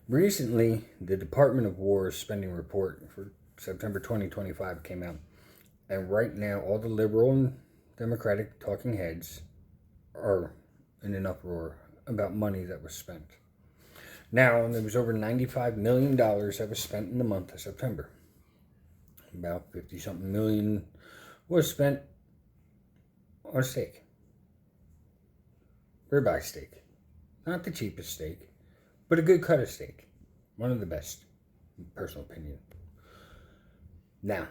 Recently, the Department of War's spending report for September 2025 came out. And right now, all the liberal and Democratic talking heads are in an uproar about money that was spent. Now, there was over $95 million that was spent in the month of September. About 50-something million was spent on steak. Ribeye steak. Not the cheapest steak, but a good cut of steak. One of the best, in personal opinion. Now,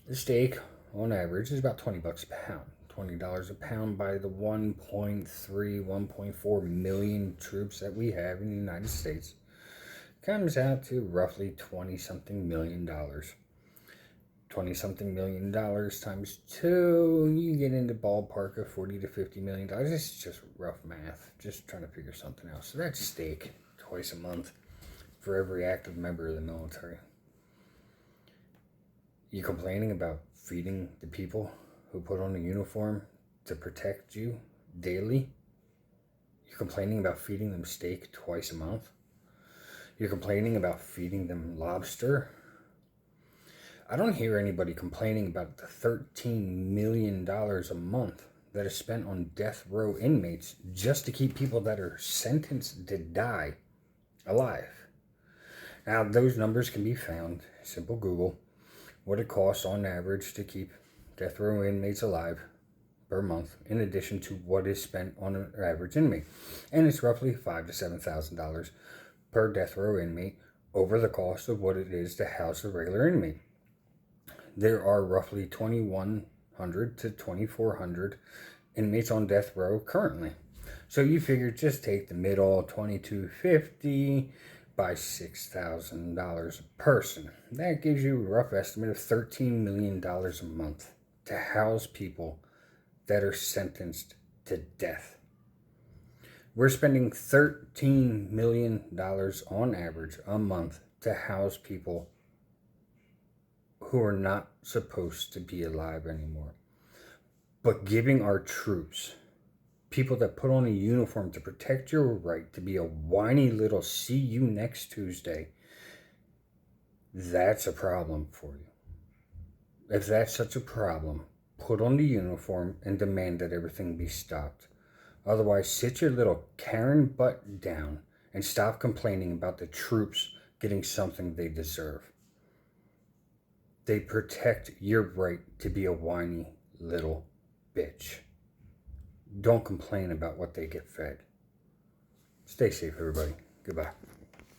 the steak, on average, is about $20 a pound. $20 a pound by the 1.3, 1.4 million troops that we have in the United States comes out to roughly $20-something million. $20-something million times 2, you get into ballpark of $40 to $50 million. This is just rough math, just trying to figure something else. So that's steak twice a month for every active member of the military. You complaining about feeding the people who put on a uniform to protect you daily? You're complaining about feeding them steak twice a month? You're complaining about feeding them lobster? I don't hear anybody complaining about the $13 million a month that is spent on death row inmates just to keep people that are sentenced to die alive. Now, those numbers can be found. Simple Google. What it costs on average to keep death row inmates alive per month, in addition to what is spent on an average inmate. And it's roughly $5,000 to $7,000 per death row inmate over the cost of what it is to house a regular inmate. There are roughly 2,100 to 2,400 inmates on death row currently. So you figure just take the middle, $2,250 by $6,000 a person. That gives you a rough estimate of $13 million a month to house people that are sentenced to death. We're spending $13 million on average a month to house people who are not supposed to be alive anymore. But giving our troops, people that put on a uniform to protect your right to be a whiny little see you next Tuesday, that's a problem for you. If that's such a problem, put on the uniform and demand that everything be stopped. Otherwise, sit your little Karen butt down and stop complaining about the troops getting something they deserve. They protect your right to be a whiny little bitch. Don't complain about what they get fed. Stay safe, everybody. Goodbye.